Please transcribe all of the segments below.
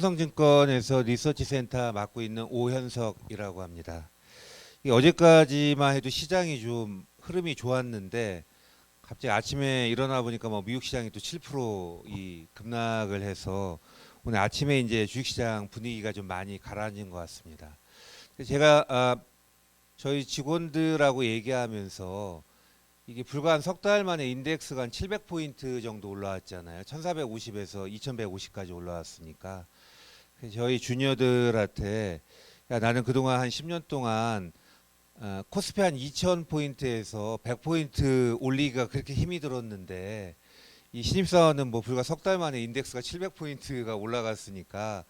삼성증권에서 리서치센터 맡고 있는 오현석이라고 합니다. 어제까지만 해도 시장이 좀 흐름이 좋았는데 갑자기 아침에 일어나 보니까 뭐 미국 시장이 또 7% 급락을 해서 오늘 아침에 이제 주식시장 분위기가 좀 많이 가라앉은 것 같습니다. 제가 저희 직원들하고 얘기하면서 이게 불과 한 석 달 만에 인덱스가 한 700포인트 정도 올라왔잖아요. 1450에서 2150까지 올라왔으니까 저희 주니어들한테 야, 나는 그동안 한 10년 동안 코스피 한 2000포인트에서 100포인트 올리기가 그렇게 힘이 들었는데 이 신입사원은 뭐 불과 석 달 만에 인덱스가 700포인트가 올라갔으니까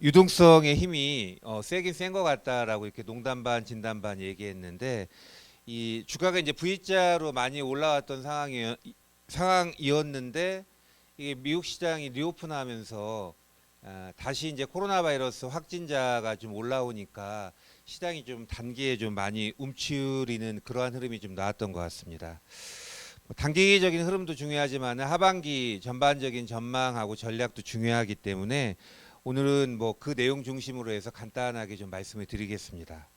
유동성의 힘이 세긴 센 것 같다라고 이렇게 농담 반 진담 반 얘기했는데 이 주가가 이제 V자로 많이 올라왔던 상황이었는데 이게 미국 시장이 리오픈하면서 다시 이제 코로나 바이러스 확진자가 좀 올라오니까 시장이 좀 단기에 좀 많이 움츠리는 그러한 흐름이 좀 나왔던 것 같습니다. 단기적인 흐름도 중요하지만 하반기 전반적인 전망하고 전략도 중요하기 때문에 오늘은 뭐 그 내용 중심으로 해서 간단하게 좀 말씀을 드리겠습니다.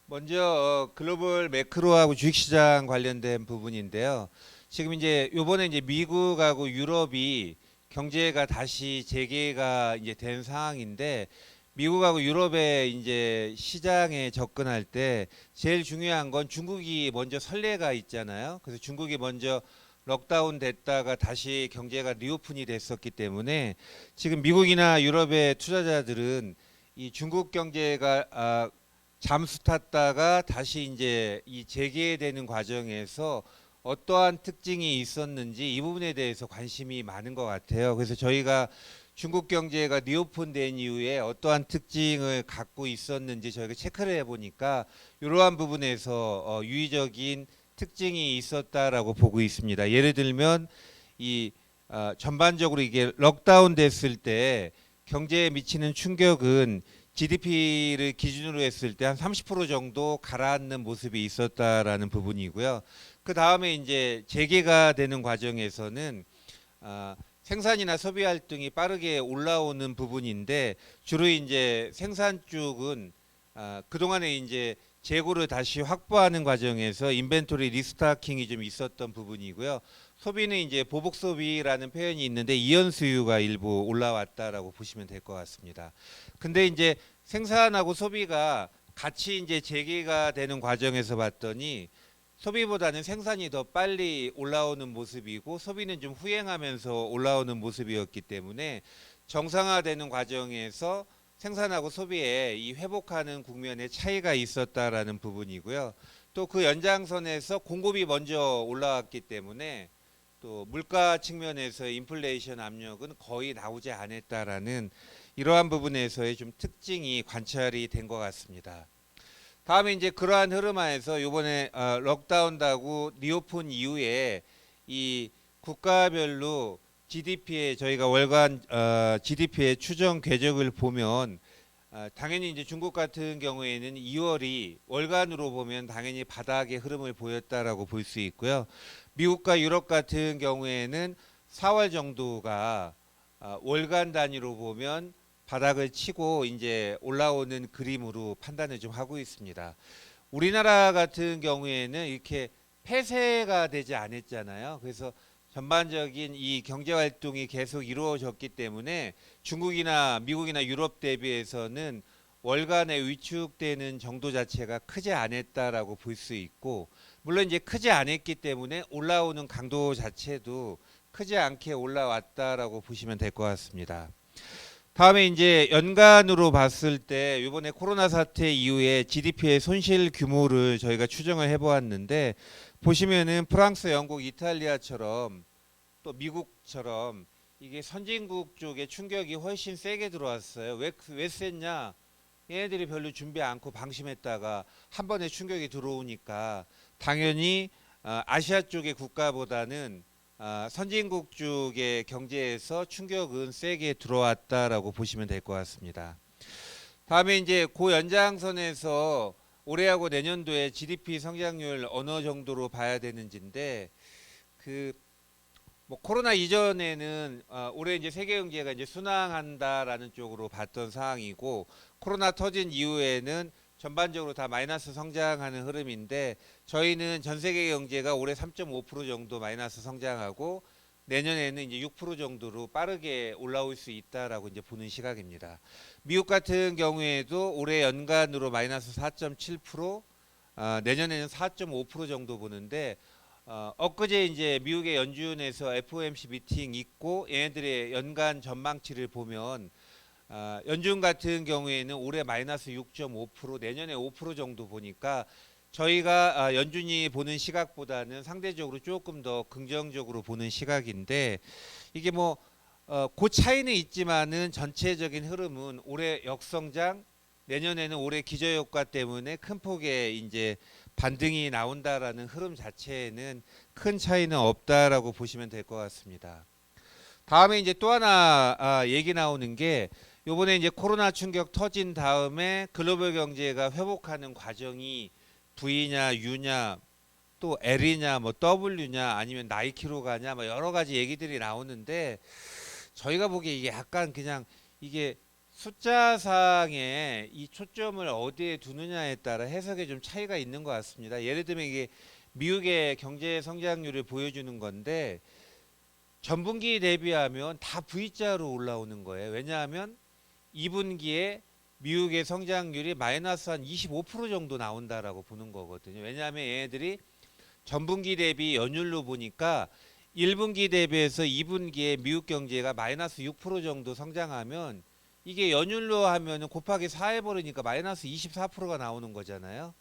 먼저 글로벌 매크로하고 주식시장 관련된 부분인데요. 지금 이제 요번에 이제 미국하고 유럽이 경제가 다시 재개가 이제 된 상황인데 미국하고 유럽의 이제 시장에 접근할 때 제일 중요한 건 중국이 먼저 선례가 있잖아요. 그래서 중국이 먼저 록다운 됐다가 다시 경제가 리오픈이 됐었기 때문에 지금 미국이나 유럽의 투자자들은 이 중국 경제가 잠수 탔다가 다시 이제 이 재개되는 과정에서 어떠한 특징이 있었는지 이 부분에 대해서 관심이 많은 것 같아요. 그래서 저희가 중국 경제가 리오픈된 이후에 어떠한 특징을 갖고 있었는지 저희가 체크를 해보니까 이러한 부분에서 유의적인 특징이 있었다라고 보고 있습니다. 예를 들면 이 전반적으로 이게 록다운 됐을 때 경제에 미치는 충격은 GDP를 기준으로 했을 때 한 30% 정도 가라앉는 모습이 있었다라는 부분이고요. 그 다음에 이제 재개가 되는 과정에서는 생산이나 소비 활동이 빠르게 올라오는 부분인데 주로 이제 생산 쪽은 그동안에 이제 재고를 다시 확보하는 과정에서 인벤토리 리스타킹이 좀 있었던 부분이고요. 소비는 이제 보복 소비라는 표현이 있는데 이연 수요가 일부 올라왔다라고 보시면 될 것 같습니다. 근데 이제 생산하고 소비가 같이 이제 재개가 되는 과정에서 봤더니 소비보다는 생산이 더 빨리 올라오는 모습이고 소비는 좀 후행하면서 올라오는 모습이었기 때문에 정상화되는 과정에서 생산하고 소비에 이 회복하는 국면에 차이가 있었다라는 부분이고요. 또 그 연장선에서 공급이 먼저 올라왔기 때문에 또 물가 측면에서 인플레이션 압력은 거의 나오지 않았다라는 이러한 부분에서의 좀 특징이 관찰이 된 것 같습니다. 다음에 이제 그러한 흐름 하에서 이번에 록다운하고 리오픈 이후에 이 국가별로 GDP의 저희가 월간 GDP의 추정 궤적을 보면 당연히 이제 중국 같은 경우에는 2월이 월간으로 보면 당연히 바닥의 흐름을 보였다라고 볼 수 있고요. 미국과 유럽 같은 경우에는 4월 정도가 월간 단위로 보면 바닥을 치고 이제 올라오는 그림으로 판단을 좀 하고 있습니다. 우리나라 같은 경우에는 이렇게 폐쇄가 되지 않았잖아요. 그래서 전반적인 이 경제 활동이 계속 이루어졌기 때문에 중국이나 미국이나 유럽 대비해서는 월간에 위축되는 정도 자체가 크지 않았다라고 볼 수 있고 물론 이제 크지 않았기 때문에 올라오는 강도 자체도 크지 않게 올라왔다라고 보시면 될 것 같습니다. 다음에 이제 연간으로 봤을 때 이번에 코로나 사태 이후에 GDP의 손실 규모를 저희가 추정을 해보았는데 보시면은 프랑스, 영국, 이탈리아처럼 또 미국처럼 이게 선진국 쪽에 충격이 훨씬 세게 들어왔어요. 왜 셌냐? 얘네들이 별로 준비 않고 방심했다가 한 번에 충격이 들어오니까 당연히 아시아 쪽의 국가보다는 선진국 쪽의 경제에서 충격은 세게 들어왔다라고 보시면 될 것 같습니다. 다음에 이제 그 연장선에서 올해하고 내년도에 GDP 성장률 어느 정도로 봐야 되는지인데 그 뭐 코로나 이전에는 올해 이제 세계 경제가 이제 순항한다라는 쪽으로 봤던 상황이고 코로나 터진 이후에는 전반적으로 다 마이너스 성장하는 흐름인데 저희는 전 세계 경제가 올해 3.5% 정도 마이너스 성장하고 내년에는 이제 6% 정도로 빠르게 올라올 수 있다라고 이제 보는 시각입니다. 미국 같은 경우에도 올해 연간으로 마이너스 4.7%, 내년에는 4.5% 정도 보는데 엊그제 이제 미국의 연준에서 FOMC 미팅 있고 얘네들의 연간 전망치를 보면 연준 같은 경우에는 올해 마이너스 6.5% 내년에 5% 정도 보니까 저희가 연준이 보는 시각보다는 상대적으로 조금 더 긍정적으로 보는 시각인데 이게 뭐 그 차이는 있지만은 전체적인 흐름은 올해 역성장 내년에는 올해 기저효과 때문에 큰 폭의 이제 반등이 나온다라는 흐름 자체에는 큰 차이는 없다라고 보시면 될 것 같습니다. 다음에 이제 또 하나 얘기 나오는 게 요번에 이제 코로나 충격 터진 다음에 글로벌 경제가 회복하는 과정이 V냐 U냐 또 L이냐 뭐 W냐 아니면 나이키로 가냐 뭐 여러 가지 얘기들이 나오는데 저희가 보기에 이게 약간 그냥 이게 숫자상에 이 초점을 어디에 두느냐에 따라 해석에 좀 차이가 있는 것 같습니다. 예를 들면 이게 미국의 경제 성장률을 보여주는 건데 전분기 대비하면 다 V자로 올라오는 거예요. 왜냐하면 2분기에 미국의 성장률이 마이너스 한 25% 정도 나온다라고 보는 거거든요. 왜냐하면 얘네들이 전분기 대비 연율로 보니까 1분기 대비해서 2분기에 미국 경제가 마이너스 6% 정도 성장하면 이게 연율로 하면은 곱하기 4 해버리니까 마이너스 24%가 나오는 거잖아요.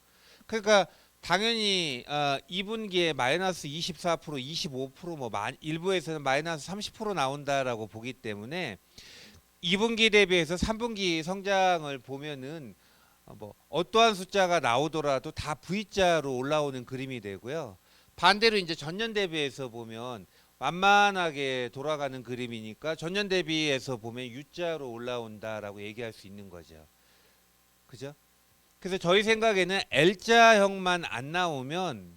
그러니까 당연히 2분기에 마이너스 24%, 25%뭐 일부에서는 마이너스 30% 나온다라고 보기 때문에 2분기 대비해서 3분기 성장을 보면은 뭐 어떠한 숫자가 나오더라도 다 V자로 올라오는 그림이 되고요. 반대로 이제 전년 대비해서 보면 완만하게 돌아가는 그림이니까 전년 대비해서 보면 U자로 올라온다라고 얘기할 수 있는 거죠. 그죠? 그래서 저희 생각에는 L자형만 안 나오면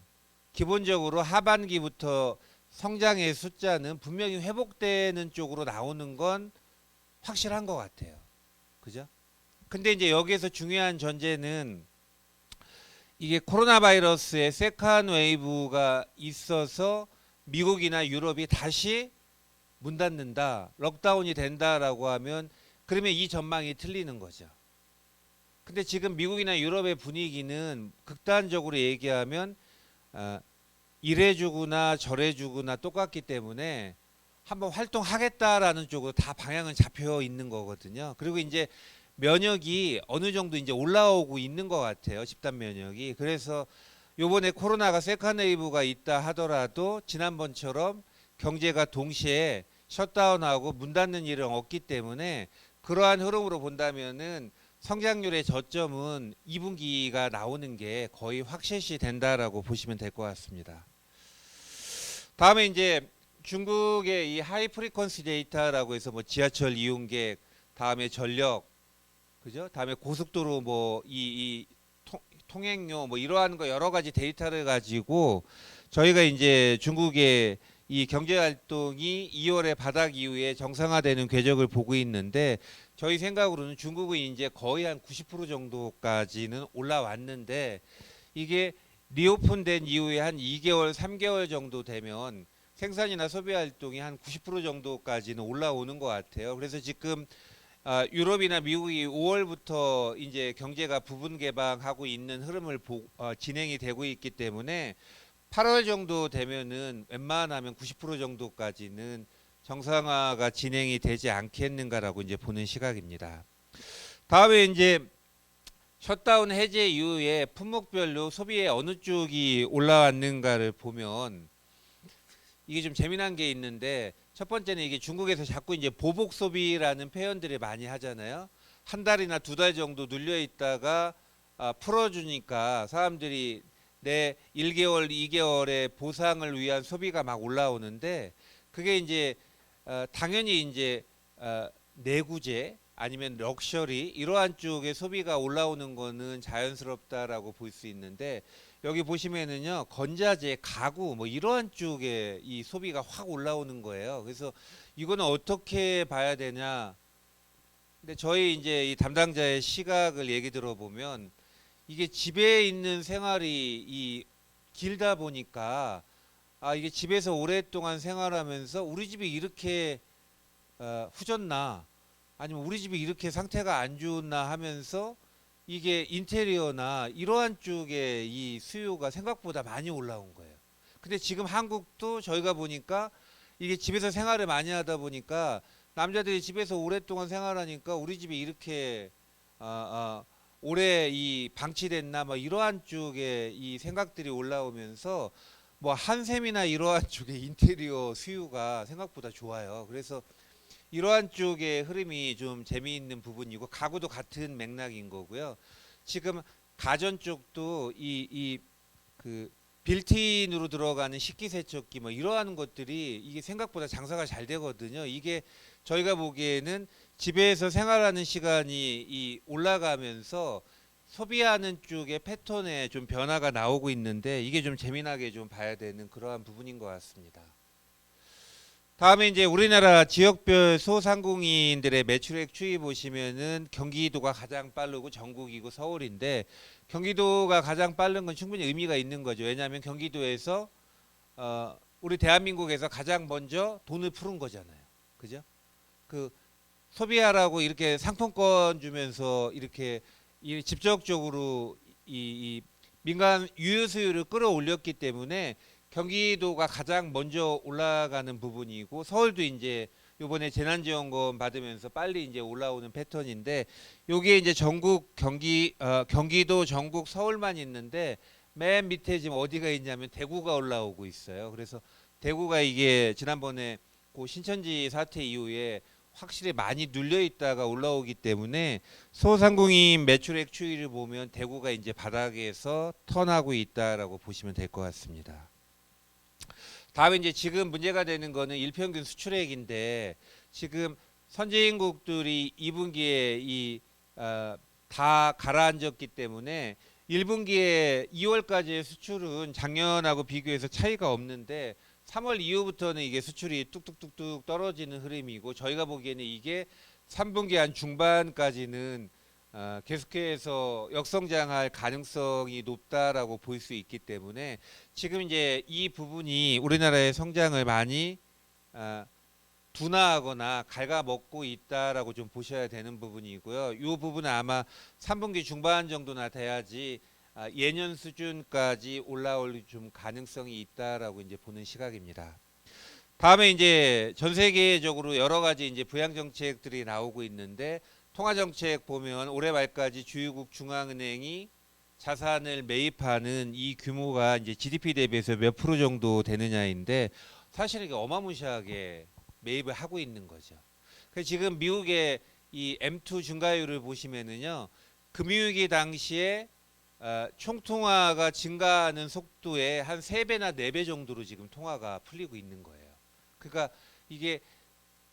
기본적으로 하반기부터 성장의 숫자는 분명히 회복되는 쪽으로 나오는 건 확실한 것 같아요. 그죠? 근데 이제 여기에서 중요한 전제는 이게 코로나 바이러스의 세컨 웨이브가 있어서 미국이나 유럽이 다시 문 닫는다, 록다운이 된다라고 하면 그러면 이 전망이 틀리는 거죠. 근데 지금 미국이나 유럽의 분위기는 극단적으로 얘기하면 이래 주거나 저래 주거나 똑같기 때문에 한번 활동하겠다라는 쪽으로 다 방향은 잡혀 있는 거거든요. 그리고 이제 면역이 어느 정도 이제 올라오고 있는 것 같아요. 집단 면역이. 그래서 요번에 코로나가 세컨 웨이브가 있다 하더라도 지난번처럼 경제가 동시에 셧다운하고 문 닫는 일은 없기 때문에 그러한 흐름으로 본다면은 성장률의 저점은 2분기가 나오는 게 거의 확실시 된다라고 보시면 될 것 같습니다. 다음에 이제 중국의 이 하이 프리퀀시 데이터라고 해서 뭐 지하철 이용객, 다음에 전력, 그죠? 다음에 고속도로 뭐 이 통행료 뭐 이러한 거 여러 가지 데이터를 가지고 저희가 이제 중국의 이 경제 활동이 2월에 바닥 이후에 정상화되는 궤적을 보고 있는데 저희 생각으로는 중국은 이제 거의 한 90% 정도까지는 올라왔는데 이게 리오픈된 이후에 한 2개월, 3개월 정도 되면 생산이나 소비 활동이 한 90% 정도까지는 올라오는 것 같아요. 그래서 지금 유럽이나 미국이 5월부터 이제 경제가 부분 개방하고 있는 흐름을 진행이 되고 있기 때문에 8월 정도 되면은 웬만하면 90% 정도까지는 정상화가 진행이 되지 않겠는가라고 이제 보는 시각입니다. 다음에 이제 셧다운 해제 이후에 품목별로 소비의 어느 쪽이 올라왔는가를 보면 이게 좀 재미난 게 있는데 첫 번째는 이게 중국에서 자꾸 이제 보복 소비라는 표현들을 많이 하잖아요. 한 달이나 두 달 정도 눌려 있다가 풀어주니까 사람들이 내 1개월, 2개월의 보상을 위한 소비가 막 올라오는데 그게 이제 당연히 이제 내구재 아니면 럭셔리 이러한 쪽의 소비가 올라오는 거는 자연스럽다라고 볼 수 있는데 여기 보시면은요, 건자재, 가구 뭐 이러한 쪽에 이 소비가 확 올라오는 거예요. 그래서 이거는 어떻게 봐야 되냐? 근데 저희 이제 이 담당자의 시각을 얘기 들어보면 이게 집에 있는 생활이 이 길다 보니까 이게 집에서 오랫동안 생활하면서 우리 집이 이렇게 후졌나 아니면 우리 집이 이렇게 상태가 안 좋나 하면서 이게 인테리어나 이러한 쪽에 이 수요가 생각보다 많이 올라온 거예요. 근데 지금 한국도 저희가 보니까 이게 집에서 생활을 많이 하다 보니까 남자들이 집에서 오랫동안 생활하니까 우리 집이 이렇게 오래 이 방치됐나 뭐 이러한 쪽에 이 생각들이 올라오면서 뭐 한샘이나 이러한 쪽의 인테리어 수요가 생각보다 좋아요. 그래서 이러한 쪽의 흐름이 좀 재미있는 부분이고 가구도 같은 맥락인 거고요. 지금 가전 쪽도 이 그 빌트인으로 들어가는 식기세척기 뭐 이러한 것들이 이게 생각보다 장사가 잘 되거든요. 이게 저희가 보기에는 집에서 생활하는 시간이 이 올라가면서 소비하는 쪽의 패턴에 좀 변화가 나오고 있는데 이게 좀 재미나게 좀 봐야 되는 그러한 부분인 것 같습니다. 다음에 이제 우리나라 지역별 소상공인들의 매출액 추이 보시면은 경기도가 가장 빠르고 전국이고 서울인데 경기도가 가장 빠른 건 충분히 의미가 있는 거죠. 왜냐하면 경기도에서 우리 대한민국에서 가장 먼저 돈을 푸른 거잖아요. 그죠? 그 소비하라고 이렇게 상품권 주면서 이렇게 이 직접적으로 이 민간 유효 수요를 끌어올렸기 때문에 경기도가 가장 먼저 올라가는 부분이고 서울도 이제 요번에 재난지원금 받으면서 빨리 이제 올라오는 패턴인데 요게 이제 전국 경기도 전국 서울만 있는데 맨 밑에 지금 어디가 있냐면 대구가 올라오고 있어요. 그래서 대구가 이게 지난번에 그 신천지 사태 이후에 확실히 많이 눌려 있다가 올라오기 때문에 소상공인 매출액 추이를 보면 대구가 이제 바닥에서 턴하고 있다라고 보시면 될 것 같습니다. 다음에 이제 지금 문제가 되는 거는 일평균 수출액인데 지금 선진국들이 2분기에 다 가라앉았기 때문에 1분기에 2월까지의 수출은 작년하고 비교해서 차이가 없는데 3월 이후부터는 이게 수출이 뚝뚝뚝뚝 떨어지는 흐름이고 저희가 보기에는 이게 3분기 한 중반까지는 계속해서 역성장할 가능성이 높다라고 볼 수 있기 때문에 지금 이제 이 부분이 우리나라의 성장을 많이 둔화하거나 갉아먹고 있다라고 좀 보셔야 되는 부분이고요. 이 부분은 아마 3분기 중반 정도나 돼야지 예년 수준까지 올라올 좀 가능성이 있다라고 이제 보는 시각입니다. 다음에 이제 전 세계적으로 여러 가지 이제 부양 정책들이 나오고 있는데 통화 정책 보면 올해 말까지 주요국 중앙은행이 자산을 매입하는 이 규모가 이제 GDP 대비해서 몇 프로 정도 되느냐인데 사실 이게 어마무시하게 매입을 하고 있는 거죠. 그래서 지금 미국의 이 M2 증가율을 보시면은요, 금융위기 당시에 총통화가 증가하는 속도의 한 3배나 4배 정도로 지금 통화가 풀리고 있는 거예요. 그러니까 이게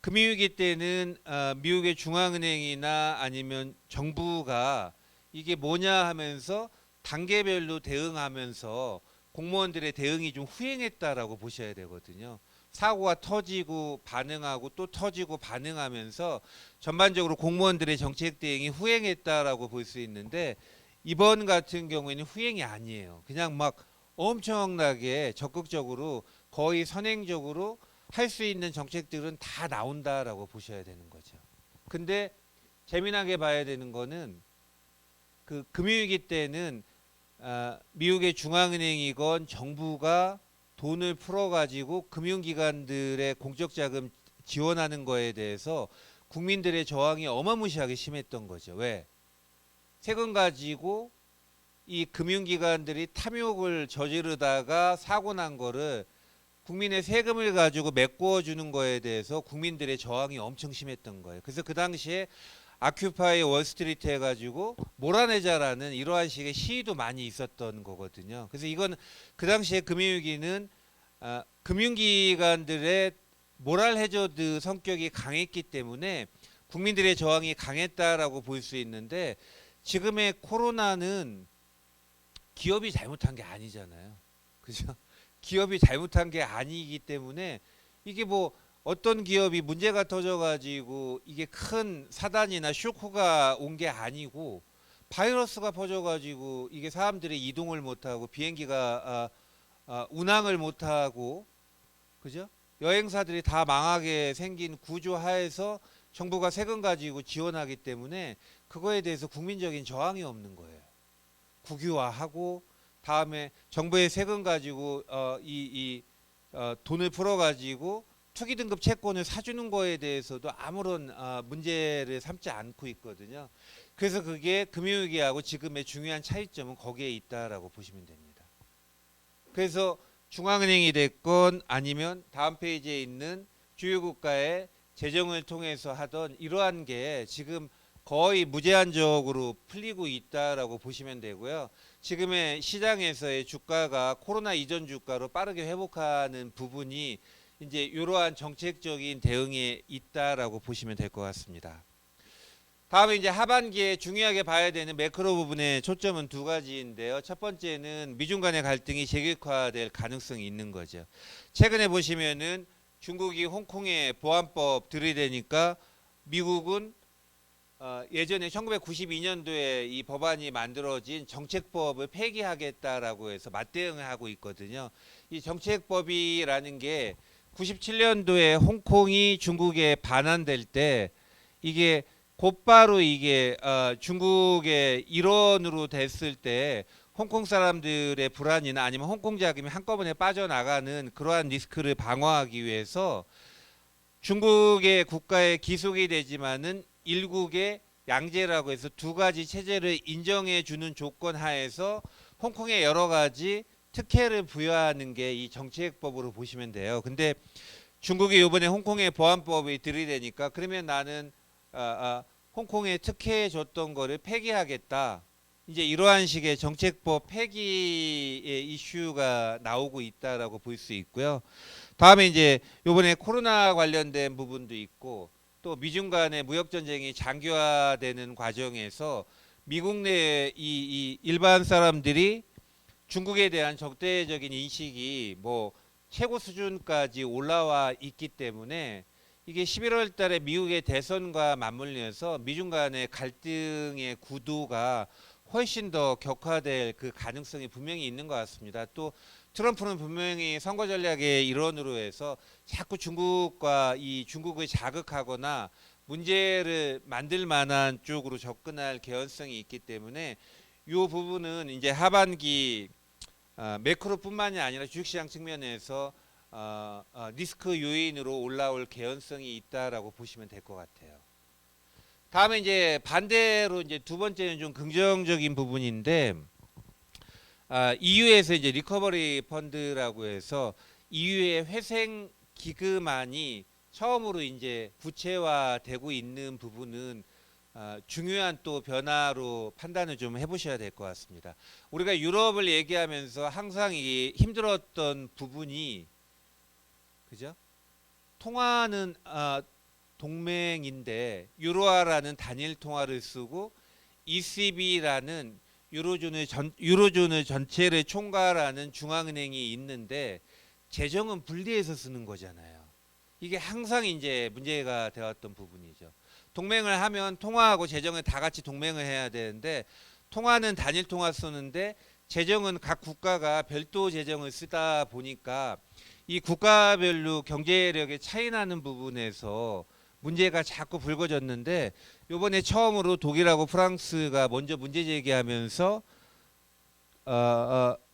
금융위기 때는 미국의 중앙은행이나 아니면 정부가 이게 뭐냐 하면서 단계별로 대응하면서 공무원들의 대응이 좀 후행했다라고 보셔야 되거든요. 사고가 터지고 반응하고 또 터지고 반응하면서 전반적으로 공무원들의 정책 대응이 후행했다라고 볼 수 있는데 이번 같은 경우에는 후행이 아니에요. 그냥 막 엄청나게 적극적으로 거의 선행적으로 할 수 있는 정책들은 다 나온다라고 보셔야 되는 거죠. 근데 재미나게 봐야 되는 거는 그 금융위기 때는 미국의 중앙은행이건 정부가 돈을 풀어가지고 금융기관들의 공적자금 지원하는 거에 대해서 국민들의 저항이 어마무시하게 심했던 거죠. 왜? 세금 가지고 이 금융기관들이 탐욕을 저지르다가 사고 난 거를 국민의 세금을 가지고 메꾸어 주는 거에 대해서 국민들의 저항이 엄청 심했던 거예요. 그래서 그 당시에 아큐파이 월스트리트 해가지고 몰아내자라는 이러한 식의 시위도 많이 있었던 거거든요. 그래서 이건 그 당시에 금융위기는 금융기관들의 모랄 해저드 성격이 강했기 때문에 국민들의 저항이 강했다라고 볼 수 있는데 지금의 코로나는 기업이 잘못한 게 아니잖아요. 그죠? 기업이 잘못한 게 아니기 때문에 이게 뭐 어떤 기업이 문제가 터져가지고 이게 큰 사단이나 쇼크가 온 게 아니고 바이러스가 퍼져가지고 이게 사람들이 이동을 못하고 비행기가 운항을 못하고 그죠? 여행사들이 다 망하게 생긴 구조 하에서 정부가 세금 가지고 지원하기 때문에 그거에 대해서 국민적인 저항이 없는 거예요. 국유화하고 다음에 정부의 세금 가지고 돈을 풀어 가지고 투기 등급 채권을 사주는 거에 대해서도 아무런 문제를 삼지 않고 있거든요. 그래서 그게 금융위기하고 지금의 중요한 차이점은 거기에 있다라고 보시면 됩니다. 그래서 중앙은행이 됐건 아니면 다음 페이지에 있는 주요 국가의 재정을 통해서 하던 이러한 게 지금 거의 무제한적으로 풀리고 있다라고 보시면 되고요. 지금의 시장에서의 주가가 코로나 이전 주가로 빠르게 회복하는 부분이 이제 이러한 정책적인 대응에 있다라고 보시면 될 것 같습니다. 다음에 이제 하반기에 중요하게 봐야 되는 매크로 부분의 초점은 두 가지인데요. 첫 번째는 미중 간의 갈등이 재격화될 가능성이 있는 거죠. 최근에 보시면은 중국이 홍콩에 보안법 들이대니까 미국은 예전에 1992년도에 이 법안이 만들어진 정책법을 폐기하겠다라고 해서 맞대응을 하고 있거든요. 이 정책법이라는 게 97년도에 홍콩이 중국에 반환될 때 이게 곧바로 이게 중국의 일원으로 됐을 때 홍콩 사람들의 불안이나 아니면 홍콩 자금이 한꺼번에 빠져나가는 그러한 리스크를 방어하기 위해서 중국의 국가에 기속이 되지만은 일국의 양제라고 해서 두 가지 체제를 인정해 주는 조건 하에서 홍콩에 여러 가지 특혜를 부여하는 게 이 정책법으로 보시면 돼요. 근데 중국이 이번에 홍콩에 보안법이 들이대니까 그러면 나는 홍콩에 특혜해 줬던 거를 폐기하겠다. 이제 이러한 식의 정책법 폐기의 이슈가 나오고 있다라고 볼 수 있고요. 다음에 이제 이번에 코로나 관련된 부분도 있고 또 미중 간의 무역 전쟁이 장기화되는 과정에서 미국 내 이 일반 사람들이 중국에 대한 적대적인 인식이 뭐 최고 수준까지 올라와 있기 때문에 이게 11월 달에 미국의 대선과 맞물려서 미중 간의 갈등의 구도가 훨씬 더 격화될 그 가능성이 분명히 있는 것 같습니다. 또 트럼프는 분명히 선거 전략의 일원으로 해서 자꾸 중국과 이 중국을 자극하거나 문제를 만들 만한 쪽으로 접근할 개연성이 있기 때문에 이 부분은 이제 하반기 매크로뿐만이 아니라 주식시장 측면에서 리스크 요인으로 올라올 개연성이 있다라고 보시면 될 것 같아요. 다음에 이제 반대로 이제 두 번째는 좀 긍정적인 부분인데 EU에서 이제 리커버리 펀드라고 해서 EU의 회생 기금안이 처음으로 이제 구체화되고 있는 부분은 중요한 또 변화로 판단을 좀 해보셔야 될 것 같습니다. 우리가 유럽을 얘기하면서 항상 이 힘들었던 부분이 그죠? 통화는 동맹인데 유로화라는 단일 통화를 쓰고 ECB라는 유로존을 전체를 총괄하는 중앙은행이 있는데 재정은 분리해서 쓰는 거잖아요. 이게 항상 이제 문제가 되었던 부분이죠. 동맹을 하면 통화하고 재정을 다 같이 동맹을 해야 되는데 통화는 단일 통화 쓰는데 재정은 각 국가가 별도 재정을 쓰다 보니까 이 국가별로 경제력의 차이 나는 부분에서 문제가 자꾸 불거졌는데 이번에 처음으로 독일하고 프랑스가 먼저 문제 제기하면서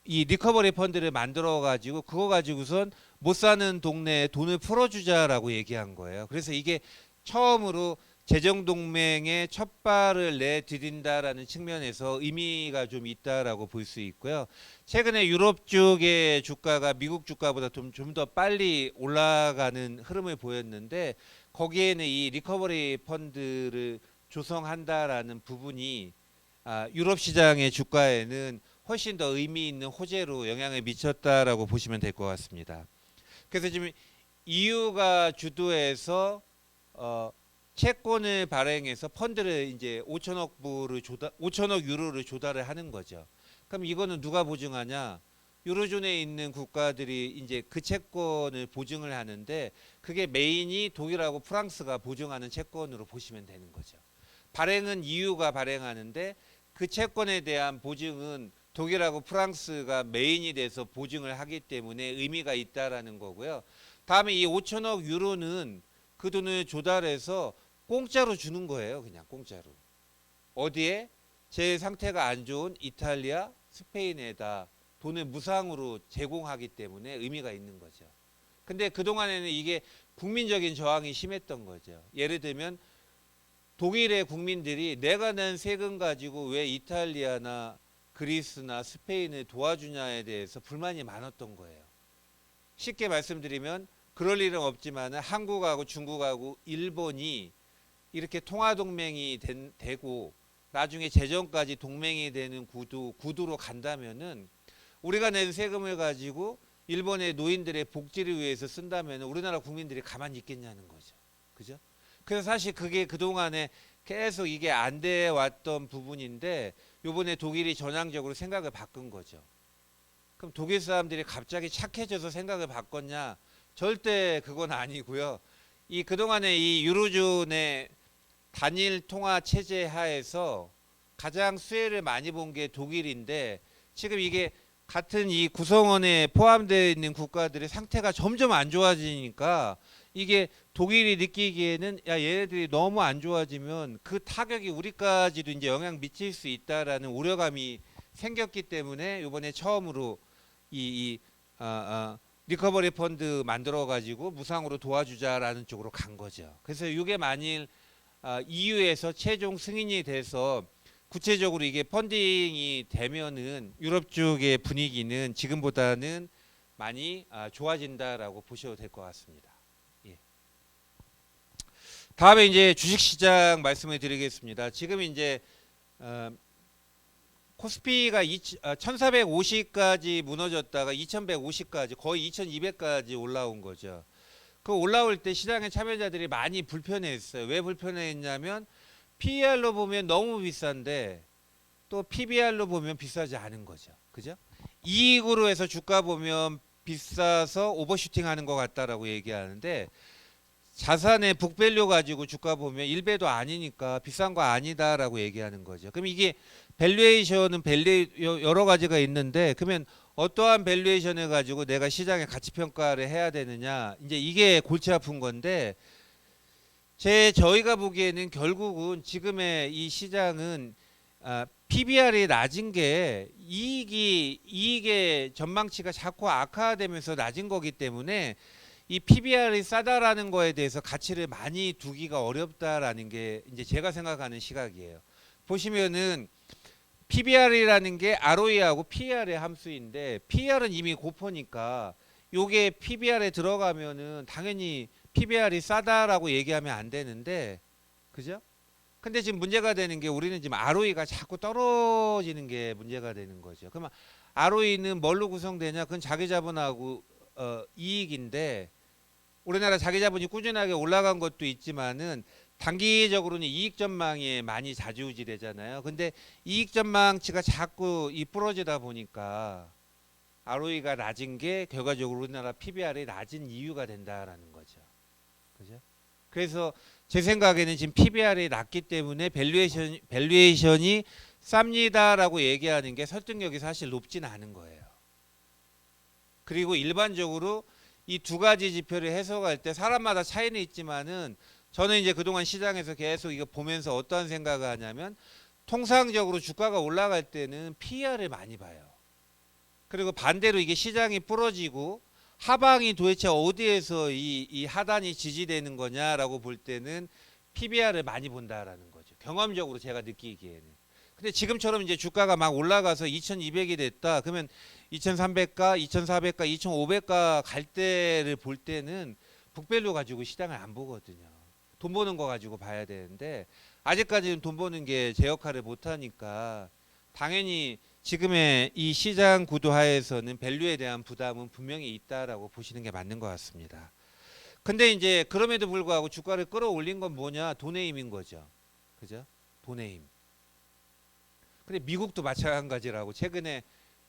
이 리커버리 펀드를 만들어 가지고 그거 가지고선 못 사는 동네에 돈을 풀어주자라고 얘기한 거예요. 그래서 이게 처음으로 재정동맹의 첫 발을 내디딘다라는 측면에서 의미가 좀 있다라고 볼 수 있고요. 최근에 유럽 쪽의 주가가 미국 주가보다 좀 더 빨리 올라가는 흐름을 보였는데 거기에는 이 리커버리 펀드를 조성한다라는 부분이 유럽 시장의 주가에는 훨씬 더 의미 있는 호재로 영향을 미쳤다라고 보시면 될 것 같습니다. 그래서 지금 EU가 주도해서 채권을 발행해서 펀드를 이제 5천억 유로를 조달을 하는 거죠. 그럼 이거는 누가 보증하냐? 유로존에 있는 국가들이 이제 그 채권을 보증을 하는데 그게 메인이 독일하고 프랑스가 보증하는 채권으로 보시면 되는 거죠. 발행은 EU가 발행하는데 그 채권에 대한 보증은 독일하고 프랑스가 메인이 돼서 보증을 하기 때문에 의미가 있다라는 거고요. 다음에 이 5천억 유로는 그 돈을 조달해서 공짜로 주는 거예요. 그냥 공짜로. 어디에? 제 상태가 안 좋은 이탈리아, 스페인에다 돈을 무상으로 제공하기 때문에 의미가 있는 거죠. 근데 그동안에는 이게 국민적인 저항이 심했던 거죠. 예를 들면 독일의 국민들이 내가 낸 세금 가지고 왜 이탈리아나 그리스나 스페인을 도와주냐에 대해서 불만이 많았던 거예요. 쉽게 말씀드리면 그럴 일은 없지만 한국하고 중국하고 일본이 이렇게 통화동맹이 되고 나중에 재정까지 동맹이 되는 구도로 간다면은 우리가 낸 세금을 가지고 일본의 노인들의 복지를 위해서 쓴다면 우리나라 국민들이 가만히 있겠냐는 거죠. 그죠? 그래서 사실 그게 그동안에 계속 이게 안 돼 왔던 부분인데 요번에 독일이 전향적으로 생각을 바꾼 거죠. 그럼 독일 사람들이 갑자기 착해져서 생각을 바꿨냐? 절대 그건 아니고요. 이 그동안에 이 유로존의 단일 통화 체제 하에서 가장 수혜를 많이 본 게 독일인데 지금 이게 같은 이 구성원에 포함되어 있는 국가들의 상태가 점점 안 좋아지니까 이게 독일이 느끼기에는 야 얘네들이 너무 안 좋아지면 그 타격이 우리까지도 이제 영향 미칠 수 있다라는 우려감이 생겼기 때문에 이번에 처음으로 이 리커버리 펀드 만들어 가지고 무상으로 도와주자라는 쪽으로 간 거죠. 그래서 이게 만일 EU에서 최종 승인이 돼서 구체적으로 이게 펀딩이 되면은 유럽 쪽의 분위기는 지금보다는 많이 좋아진다라고 보셔도 될 것 같습니다. 예. 다음에 이제 주식시장 말씀을 드리겠습니다. 지금 이제 코스피가 1450까지 무너졌다가 2150까지 거의 2200까지 올라온 거죠. 그 올라올 때 시장의 참여자들이 많이 불편했어요. 왜 불편했냐면 PER로 보면 너무 비싼데 또 PBR로 보면 비싸지 않은 거죠. 그죠? 이익으로 해서 주가 보면 비싸서 오버슈팅 하는 것 같다라고 얘기하는데 자산의 북밸류 가지고 주가 보면 1배도 아니니까 비싼 거 아니다라고 얘기하는 거죠. 그럼 이게 밸류에이션은 여러 가지가 있는데 그러면 어떠한 밸류에이션을 가지고 내가 시장의 가치 평가를 해야 되느냐 이제 이게 골치 아픈 건데 저희가 보기에는 결국은 지금의 이 시장은 PBR이 낮은 게 이익의 전망치가 자꾸 악화되면서 낮은 거기 때문에 이 PBR이 싸다라는 거에 대해서 가치를 많이 두기가 어렵다라는 게 이제 제가 생각하는 시각이에요. 보시면은 PBR이라는 게 ROE하고 PER의 함수인데 PER은 이미 고퍼니까 요게 PBR에 들어가면은 당연히 PBR이 싸다라고 얘기하면 안 되는데 그죠? 근데 지금 문제가 되는 게 우리는 지금 ROE가 자꾸 떨어지는 게 문제가 되는 거죠. 그러면 ROE는 뭘로 구성되냐? 그건 자기 자본하고 이익인데 우리나라 자기 자본이 꾸준하게 올라간 것도 있지만은 단기적으로는 이익 전망이 많이 좌지우지되잖아요. 근데 이익 전망치가 자꾸 부러지다 보니까 ROE가 낮은 게 결과적으로 우리나라 PBR이 낮은 이유가 된다라는 거죠. 그죠? 그래서 제 생각에는 지금 PBR이 낮기 때문에 밸류에이션이 쌉니다라고 얘기하는 게 설득력이 사실 높지는 않은 거예요. 그리고 일반적으로 이 두 가지 지표를 해석할 때 사람마다 차이는 있지만은 저는 이제 그동안 시장에서 계속 이거 보면서 어떠한 생각을 하냐면 통상적으로 주가가 올라갈 때는 PER을 많이 봐요. 그리고 반대로 이게 시장이 부러지고 하방이 도대체 어디에서 이 하단이 지지되는 거냐라고 볼 때는 PBR을 많많이 본다라는 거죠. 경험적으로 제가 느끼기에는. 근데 지금처럼 이제 주가가 막 올라가서 2200이 됐다. 그러면 2300가, 2400가, 2500가 갈 때를 볼 때는 북밸류 가지고 시장을 안 보거든요. 돈 버는 거 가지고 봐야 되는데 아직까지는 돈 버는 게 제 역할을 못 하니까 당연히 지금의 이 시장 구도 하에서는 밸류에 대한 부담은 분명히 있다라고 보시는 게 맞는 것 같습니다. 근데 이제 그럼에도 불구하고 주가를 끌어올린 건 뭐냐? 돈의 힘인 거죠. 그죠? 돈의 힘. 근데 미국도 마찬가지라고. 최근에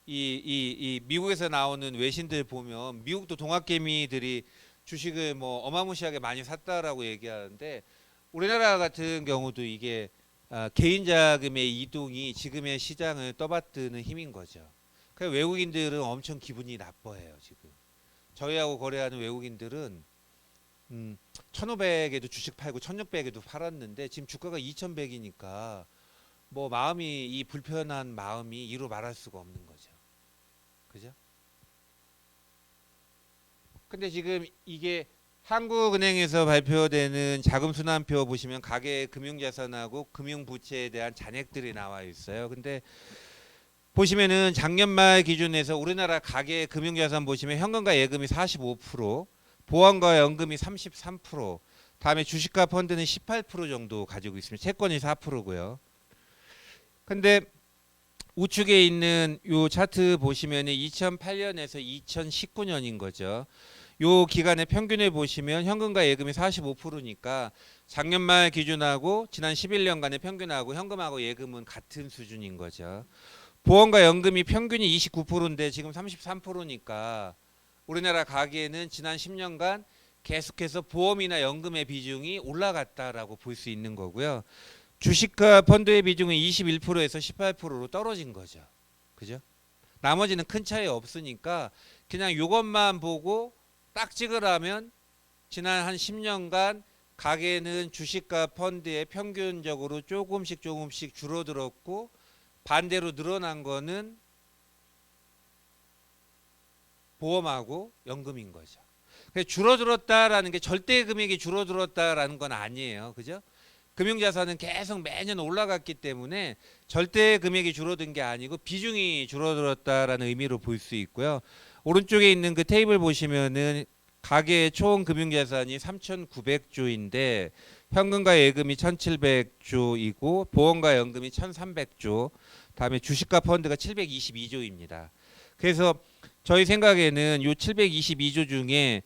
이 미국에서 나오는 외신들 보면 미국도 동학개미들이 주식을 뭐 어마무시하게 많이 샀다라고 얘기하는데 우리나라 같은 경우도 이게 개인 자금의 이동이 지금의 시장을 떠받드는 힘인 거죠. 그래서 외국인들은 엄청 기분이 나빠해요. 지금 저희하고 거래하는 외국인들은 1,500에도 주식 팔고 1,600에도 팔았는데 지금 주가가 2,100이니까 뭐 마음이 이 불편한 마음이 이루 말할 수가 없는 거죠. 그죠? 근데 지금 이게 한국은행에서 발표되는 자금순환표 보시면 가계 금융자산하고 금융부채에 대한 잔액들이 나와 있어요. 근데 보시면은 작년 말 기준에서 우리나라 가계 금융자산 보시면 현금과 예금이 45%, 보험과 연금이 33%, 다음에 주식과 펀드는 18% 정도 가지고 있습니다. 채권이 4%고요. 근데 우측에 있는 요 차트 보시면은 2008년에서 2019년인 거죠. 요 기간의 평균을 보시면 현금과 예금이 45%니까 작년 말 기준하고 지난 11년간의 평균하고 현금하고 예금은 같은 수준인 거죠. 보험과 연금이 평균이 29%인데 지금 33%니까 우리나라 가계는 지난 10년간 계속해서 보험이나 연금의 비중이 올라갔다라고 볼 수 있는 거고요. 주식과 펀드의 비중은 21%에서 18%로 떨어진 거죠. 그죠? 나머지는 큰 차이 없으니까 그냥 이것만 보고 딱 찍으라면 지난 한 10년간 가계는 주식과 펀드에 평균적으로 조금씩 줄어들었고 반대로 늘어난 거는 보험하고 연금인 거죠. 줄어들었다라는 게 절대 금액이 줄어들었다라는 건 아니에요. 그죠? 금융자산은 계속 매년 올라갔기 때문에 절대 금액이 줄어든 게 아니고 비중이 줄어들었다라는 의미로 볼 수 있고요. 오른쪽에 있는 그 테이블 보시면은 가계의 총 금융자산이 3,900조인데 현금과 예금이 1,700조이고 보험과 연금이 1,300조, 다음에 주식과 펀드가 722조입니다. 그래서 저희 생각에는 요 722조 중에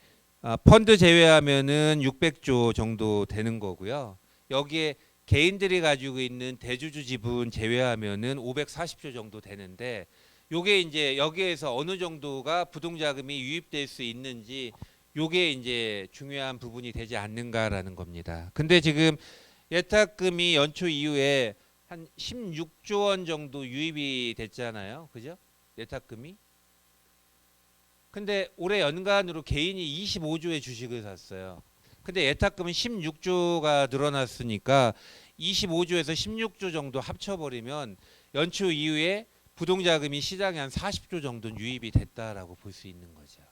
펀드 제외하면은 600조 정도 되는 거고요. 여기에 개인들이 가지고 있는 대주주 지분 제외하면은 540조 정도 되는데 요게 이제 여기에서 어느 정도가 부동자금이 유입될 수 있는지 요게 이제 중요한 부분이 되지 않는가라는 겁니다. 근데 지금 예탁금이 연초 이후에 한 16조 원 정도 유입이 됐잖아요. 그죠? 예탁금이. 근데 올해 연간으로 개인이 25조의 주식을 샀어요. 근데 예탁금은 16조가 늘어났으니까 25조에서 16조 정도 합쳐버리면 연초 이후에 부동자금이 시장에 한 40조 정도 유입이 됐다라고 볼 수 있는 거죠.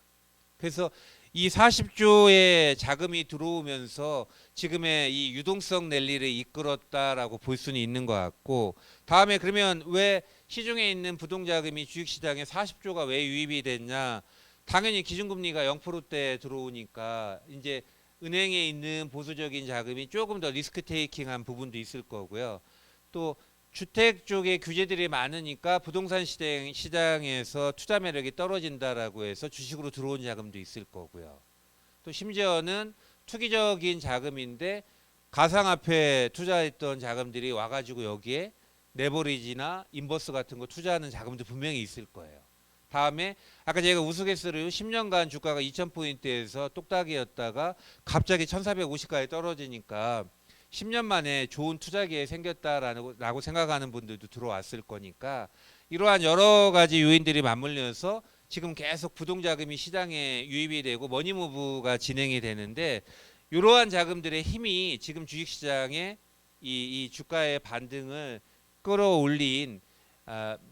그래서 이 40조의 자금이 들어오면서 지금의 이 유동성 랠리를 이끌었다라고 볼 수는 있는 것 같고 다음에 그러면 왜 시중에 있는 부동자금이 주식시장에 40조가 왜 유입이 됐냐? 당연히 기준금리가 0%대 들어오니까 이제 은행에 있는 보수적인 자금이 조금 더 리스크 테이킹한 부분도 있을 거고요. 또 주택 쪽에 규제들이 많으니까 부동산 시장에서 투자 매력이 떨어진다라고 해서 주식으로 들어온 자금도 있을 거고요. 또 심지어는 투기적인 자금인데 가상화폐 투자했던 자금들이 와가지고 여기에 레버리지나 인버스 같은 거 투자하는 자금도 분명히 있을 거예요. 다음에 아까 제가 우스갯소리로 10년간 주가가 2,000포인트에서 똑딱이었다가 갑자기 1,450까지 떨어지니까 10년 만에 좋은 투자 기회 생겼다라고 생각하는 분들도 들어왔을 거니까 이러한 여러 가지 요인들이 맞물려서 지금 계속 부동자금이 시장에 유입이 되고 머니무브가 진행이 되는데 이러한 자금들의 힘이 지금 주식시장의 이 주가의 반등을 끌어올린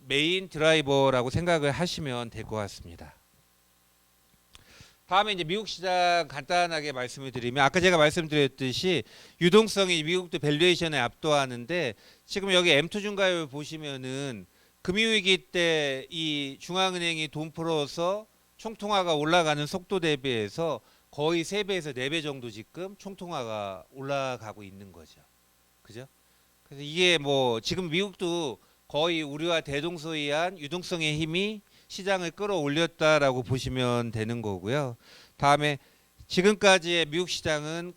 메인 드라이버라고 생각을 하시면 될 것 같습니다. 다음에 이제 미국 시장 간단하게 말씀을 드리면 아까 제가 말씀드렸듯이 유동성이 미국도 밸류에이션에 압도하는데 지금 여기 M2 중가율 보시면은 금융위기 때 이 중앙은행이 돈 풀어서 총통화가 올라가는 속도 대비해서 거의 3배에서 4배 정도 지금 총통화가 올라가고 있는 거죠. 그죠? 그래서 이게 뭐 지금 미국도 거의 우리와 대동소이한 유동성의 힘이 시장을 끌어올렸다라고 보시면 되는 거고요. 다음에 지금까지의 미국 시장은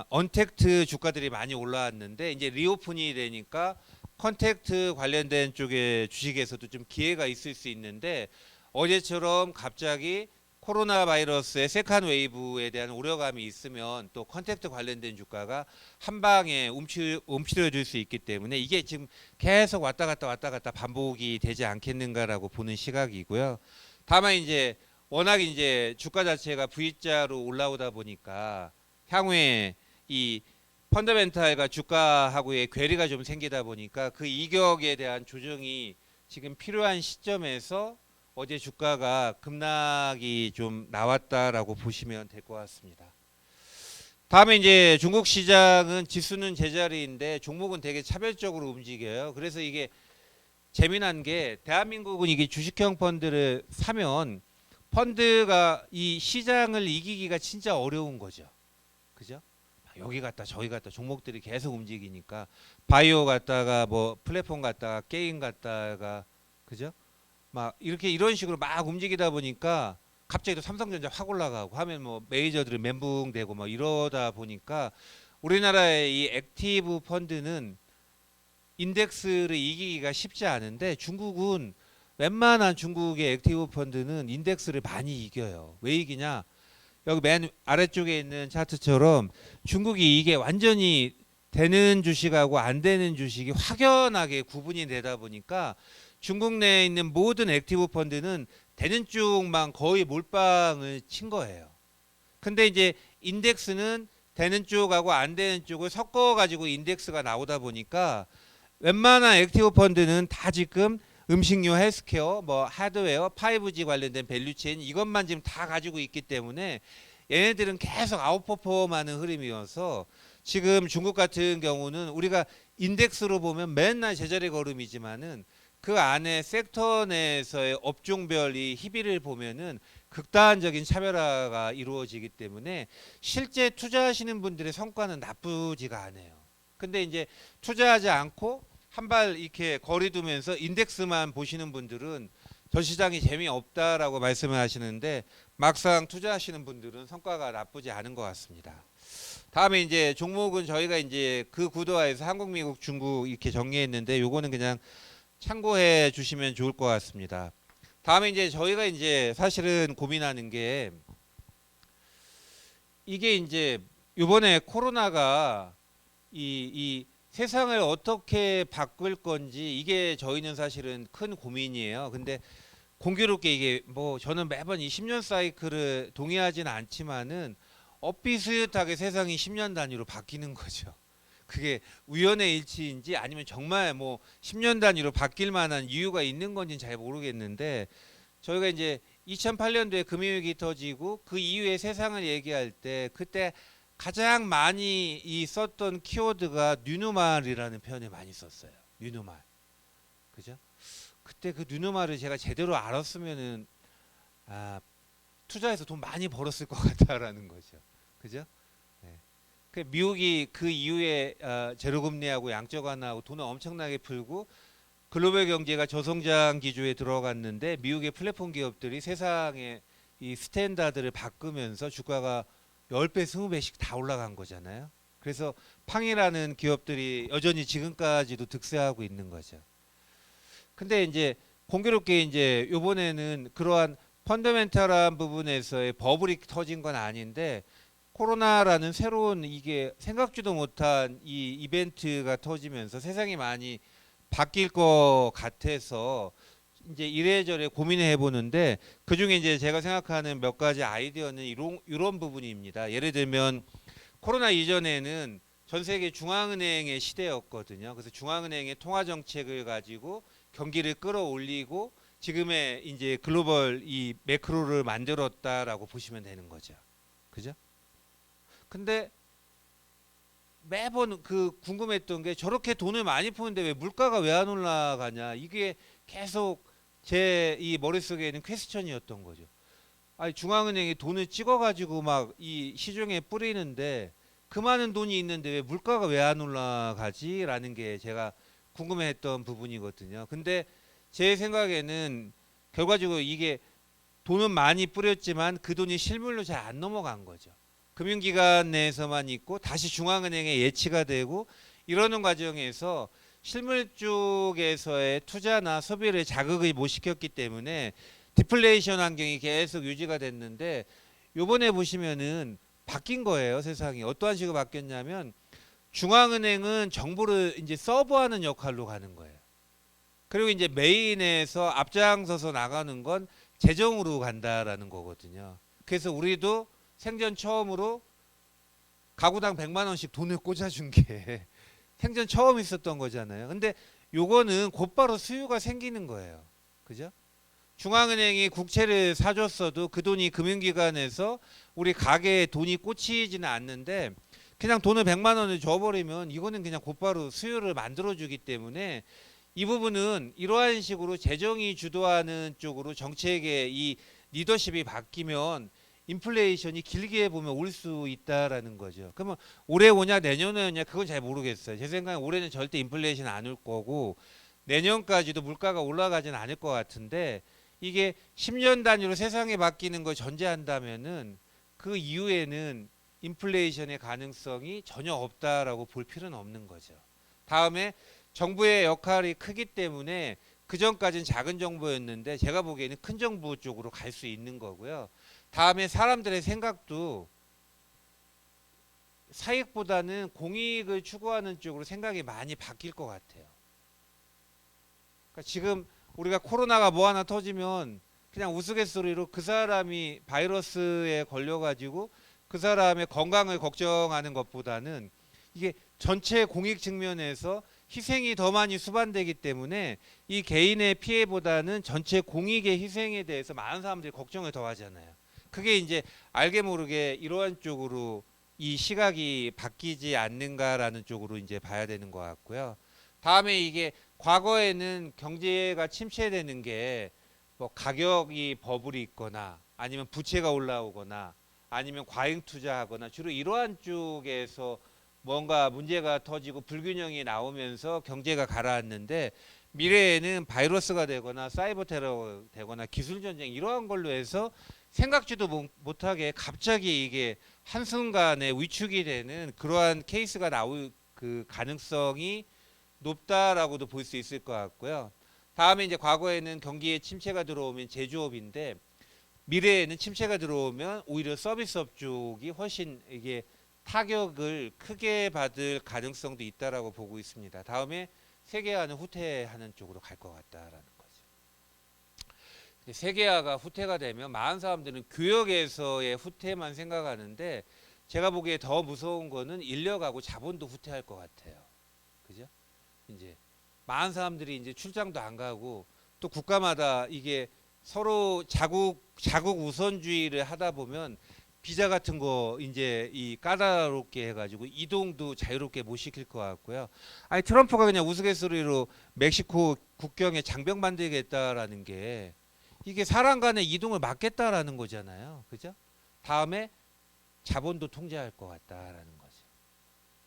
언택트 주가들이 많이 올라왔는데 이제 리오픈이 되니까 컨택트 관련된 쪽의 주식에서도 좀 기회가 있을 수 있는데 어제처럼 갑자기 코로나 바이러스의 세컨 웨이브에 대한 우려감이 있으면 또 컨택트 관련된 주가가 한 방에 움츠려질 수 있기 때문에 이게 지금 계속 왔다 갔다 반복이 되지 않겠는가라고 보는 시각이고요. 다만 이제 워낙 이제 주가 자체가 V자로 올라오다 보니까 향후에 이 펀더멘탈과 주가하고의 괴리가 좀 생기다 보니까 그 이격에 대한 조정이 지금 필요한 시점에서 어제 주가가 급락이 좀 나왔다라고 보시면 될 것 같습니다. 다음에 이제 중국 시장은 지수는 제자리인데 종목은 되게 차별적으로 움직여요. 그래서 이게 재미난 게 대한민국은 이게 주식형 펀드를 사면 펀드가 이 시장을 이기기가 진짜 어려운 거죠. 그죠? 여기 갔다 저기 갔다 종목들이 계속 움직이니까 바이오 갔다가 뭐 플랫폼 갔다가 게임 갔다가 그죠? 막 이렇게 이런 식으로 막 움직이다 보니까 갑자기 또 삼성전자 확 올라가고 하면 뭐 메이저들이 멘붕되고 막 이러다 보니까 우리나라의 이 액티브 펀드는 인덱스를 이기기가 쉽지 않은데 중국은 웬만한 중국의 액티브 펀드는 인덱스를 많이 이겨요. 왜 이기냐? 여기 맨 아래쪽에 있는 차트처럼 중국이 이게 완전히 되는 주식하고 안 되는 주식이 확연하게 구분이 되다 보니까 중국 내에 있는 모든 액티브 펀드는 되는 쪽만 거의 몰빵을 친 거예요. 근데 이제 인덱스는 되는 쪽하고 안 되는 쪽을 섞어 가지고 인덱스가 나오다 보니까 웬만한 액티브 펀드는 다 지금 음식료, 헬스케어, 뭐 하드웨어, 5G 관련된 밸류체인 이것만 지금 다 가지고 있기 때문에 얘네들은 계속 아웃퍼폼하는 흐름이어서 지금 중국 같은 경우는 우리가 인덱스로 보면 맨날 제자리 걸음이지만은 그 안에 섹터 내에서의 업종별 이 희비를 보면은 극단적인 차별화가 이루어지기 때문에 실제 투자하시는 분들의 성과는 나쁘지가 않아요. 근데 이제 투자하지 않고 한 발 이렇게 거리 두면서 인덱스만 보시는 분들은 저 시장이 재미없다라고 말씀을 하시는데 막상 투자하시는 분들은 성과가 나쁘지 않은 것 같습니다. 다음에 이제 종목은 저희가 이제 그 구도화에서 한국, 미국, 중국 이렇게 정리했는데 요거는 그냥 참고해 주시면 좋을 것 같습니다. 다음에 이제 저희가 이제 사실은 고민하는 게 이게 이제 이번에 코로나가 이 세상을 어떻게 바꿀 건지 이게 저희는 사실은 큰 고민이에요. 근데 공교롭게 이게 뭐 저는 매번 이 10년 사이클을 동의하지는 않지만은 엇비슷하게 세상이 10년 단위로 바뀌는 거죠. 그게 우연의 일치인지 아니면 정말 뭐 10년 단위로 바뀔 만한 이유가 있는 건지는 잘 모르겠는데 저희가 이제 2008년도에 금융위기 터지고 그 이후에 세상을 얘기할 때 그때 가장 많이 썼던 키워드가 뉴노멀이라는 표현을 많이 썼어요. 뉴노멀. 그죠? 그때 그 뉴노멀을 제가 제대로 알았으면은 투자해서 돈 많이 벌었을 것 같다라는 거죠. 그죠? 네. 그 미국이 그 이후에 제로금리하고 양적 완화하고 돈을 엄청나게 풀고 글로벌 경제가 저성장 기조에 들어갔는데 미국의 플랫폼 기업들이 세상의 이 스탠다드를 바꾸면서 주가가 10배, 20배씩 다 올라간 거잖아요. 그래서 팡이라는 기업들이 여전히 지금까지도 득세하고 있는 거죠. 근데 이제 공교롭게 이제 요번에는 그러한 펀더멘탈한 부분에서의 버블이 터진 건 아닌데 코로나라는 새로운 이게 생각지도 못한 이 이벤트가 터지면서 세상이 많이 바뀔 것 같아서 이제 이래저래 고민을 해보는데 그중에 이제 제가 생각하는 몇 가지 아이디어는 이런 부분입니다. 예를 들면 코로나 이전에는 전 세계 중앙은행의 시대였거든요. 그래서 중앙은행의 통화 정책을 가지고 경기를 끌어올리고 지금의 이제 글로벌 이 매크로를 만들었다라고 보시면 되는 거죠. 그죠? 근데 매번 그 궁금했던 게 저렇게 돈을 많이 푸는데 왜 물가가 왜 안 올라가냐 이게 계속 제 이 머릿속에 있는 퀘스천이었던 거죠. 아니 중앙은행이 돈을 찍어가지고 막 이 시중에 뿌리는데 그 많은 돈이 있는데 왜 물가가 왜 안 올라가지라는 게 제가 궁금해했던 부분이거든요. 근데 제 생각에는 결과적으로 이게 돈은 많이 뿌렸지만 그 돈이 실물로 잘 안 넘어간 거죠. 금융기관 내에서만 있고 다시 중앙은행에 예치가 되고 이러는 과정에서 실물 쪽에서의 투자나 소비를 자극을 못 시켰기 때문에 디플레이션 환경이 계속 유지가 됐는데 요번에 보시면은 바뀐 거예요. 세상이 어떠한 식으로 바뀌었냐면 중앙은행은 정보를 이제 서버하는 역할로 가는 거예요. 그리고 이제 메인에서 앞장서서 나가는 건 재정으로 간다라는 거거든요. 그래서 우리도 생전 처음으로 가구당 100만 원씩 돈을 꽂아준 게 생전 처음 있었던 거잖아요. 근데 요거는 곧바로 수요가 생기는 거예요. 그죠? 중앙은행이 국채를 사줬어도 그 돈이 금융기관에서 우리 가게에 돈이 꽂히지는 않는데 그냥 돈을 100만 원을 줘버리면 이거는 그냥 곧바로 수요를 만들어주기 때문에 이 부분은 이러한 식으로 재정이 주도하는 쪽으로 정책의 이 리더십이 바뀌면 인플레이션이 길게 보면 올 수 있다라는 거죠. 그러면 올해 오냐 내년에 오냐 그건 잘 모르겠어요. 제 생각엔 올해는 절대 인플레이션 안 올 거고 내년까지도 물가가 올라가지는 않을 것 같은데 이게 10년 단위로 세상이 바뀌는 걸 전제한다면은 그 이후에는 인플레이션의 가능성이 전혀 없다라고 볼 필요는 없는 거죠. 다음에 정부의 역할이 크기 때문에 그 전까지는 작은 정부였는데 제가 보기에는 큰 정부 쪽으로 갈 수 있는 거고요. 다음에 사람들의 생각도 사익보다는 공익을 추구하는 쪽으로 생각이 많이 바뀔 것 같아요. 그러니까 지금 우리가 코로나가 뭐 하나 터지면 그냥 우스갯소리로 그 사람이 바이러스에 걸려가지고 그 사람의 건강을 걱정하는 것보다는 이게 전체 공익 측면에서 희생이 더 많이 수반되기 때문에 이 개인의 피해보다는 전체 공익의 희생에 대해서 많은 사람들이 걱정을 더 하잖아요. 그게 이제 알게 모르게 이러한 쪽으로 이 시각이 바뀌지 않는가라는 쪽으로 이제 봐야 되는 것 같고요. 다음에 이게 과거에는 경제가 침체되는 게 뭐 가격이 버블이 있거나 아니면 부채가 올라오거나 아니면 과잉 투자하거나 주로 이러한 쪽에서 뭔가 문제가 터지고 불균형이 나오면서 경제가 가라앉는데 미래에는 바이러스가 되거나 사이버 테러가 되거나 기술 전쟁 이러한 걸로 해서 생각지도 못하게 갑자기 이게 한순간에 위축이 되는 그러한 케이스가 나올 그 가능성이 높다라고도 볼 수 있을 것 같고요. 다음에 이제 과거에는 경기에 침체가 들어오면 제조업인데 미래에는 침체가 들어오면 오히려 서비스업 쪽이 훨씬 이게 타격을 크게 받을 가능성도 있다라고 보고 있습니다. 다음에 세계화는 후퇴하는 쪽으로 갈 것 같다라는 거죠. 세계화가 후퇴가 되면 많은 사람들은 교역에서의 후퇴만 생각하는데 제가 보기에 더 무서운 거는 인력하고 자본도 후퇴할 것 같아요. 그죠? 이제 많은 사람들이 이제 출장도 안 가고 또 국가마다 이게 서로 자국 우선주의를 하다 보면 비자 같은 거 이제 이 까다롭게 해가지고 이동도 자유롭게 못 시킬 것 같고요. 아니 트럼프가 그냥 우스갯소리로 멕시코 국경에 장벽 만들겠다라는 게 이게 사람 간의 이동을 막겠다라는 거잖아요. 그죠? 다음에 자본도 통제할 것 같다라는 거죠.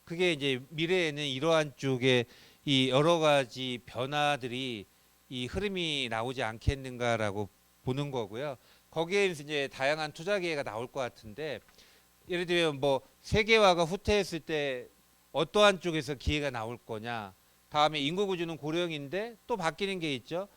그게 이제 미래에는 이러한 쪽에 이 여러 가지 변화들이 이 흐름이 나오지 않겠는가라고 보는 거고요. 거기에 이제 다양한 투자 기회가 나올 것 같은데 예를 들면 뭐 세계화가 후퇴했을 때 어떠한 쪽에서 기회가 나올 거냐. 다음에 인구 구조는 고령인데 또 바뀌는 게 있죠.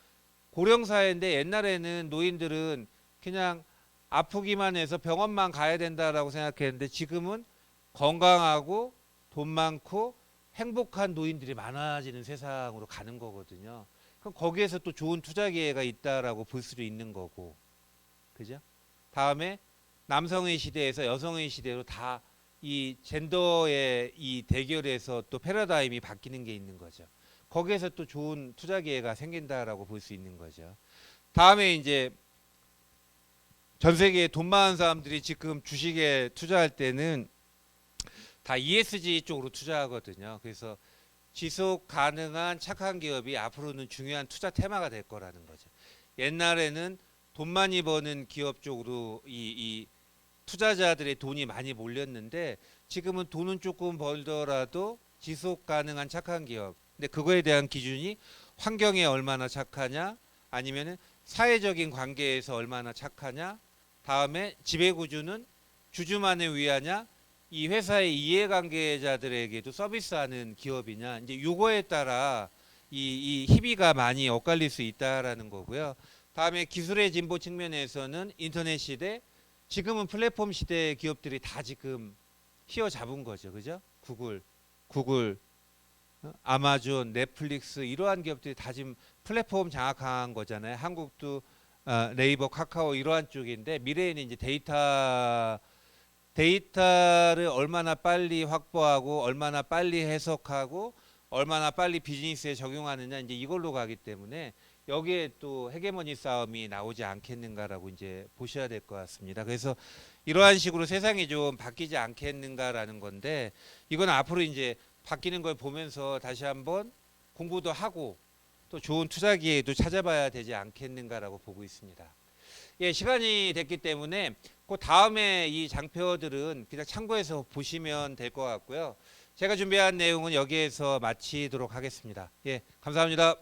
고령 사회인데 옛날에는 노인들은 그냥 아프기만 해서 병원만 가야 된다라고 생각했는데 지금은 건강하고 돈 많고 행복한 노인들이 많아지는 세상으로 가는 거거든요. 그럼 거기에서 또 좋은 투자 기회가 있다라고 볼 수도 있는 거고, 그죠? 다음에 남성의 시대에서 여성의 시대로 다 이 젠더의 이 대결에서 또 패러다임이 바뀌는 게 있는 거죠. 거기에서 또 좋은 투자 기회가 생긴다라고 볼 수 있는 거죠. 다음에 이제 전 세계에 돈 많은 사람들이 지금 주식에 투자할 때는 다 ESG 쪽으로 투자하거든요. 그래서 지속 가능한 착한 기업이 앞으로는 중요한 투자 테마가 될 거라는 거죠. 옛날에는 돈 많이 버는 기업 쪽으로 이 투자자들의 돈이 많이 몰렸는데 지금은 돈은 조금 벌더라도 지속 가능한 착한 기업. 근데 그거에 대한 기준이 환경에 얼마나 착하냐 아니면은 사회적인 관계에서 얼마나 착하냐 다음에 지배구조는 주주만을 위하냐 이 회사의 이해관계자들에게도 서비스하는 기업이냐, 이제 요거에 따라 이 희비가 많이 엇갈릴 수 있다라는 거고요. 다음에 기술의 진보 측면에서는 인터넷 시대, 지금은 플랫폼 시대 기업들이 다 지금 휘어잡은 거죠, 그죠? 구글, 아마존, 넷플릭스 이러한 기업들이 다 지금 플랫폼 장악한 거잖아요. 한국도 네이버, 카카오 이러한 쪽인데 미래에는 이제 데이터를 얼마나 빨리 확보하고 얼마나 빨리 해석하고 얼마나 빨리 비즈니스에 적용하느냐 이제 이걸로 가기 때문에 여기에 또 헤게모니 싸움이 나오지 않겠는가라고 이제 보셔야 될 것 같습니다. 그래서 이러한 식으로 세상이 좀 바뀌지 않겠는가라는 건데 이건 앞으로 이제 바뀌는 걸 보면서 다시 한번 공부도 하고 또 좋은 투자 기회도 찾아봐야 되지 않겠는가라고 보고 있습니다. 예, 시간이 됐기 때문에 그 다음에 이 장표들은 그냥 참고해서 보시면 될 것 같고요. 제가 준비한 내용은 여기에서 마치도록 하겠습니다. 예, 감사합니다.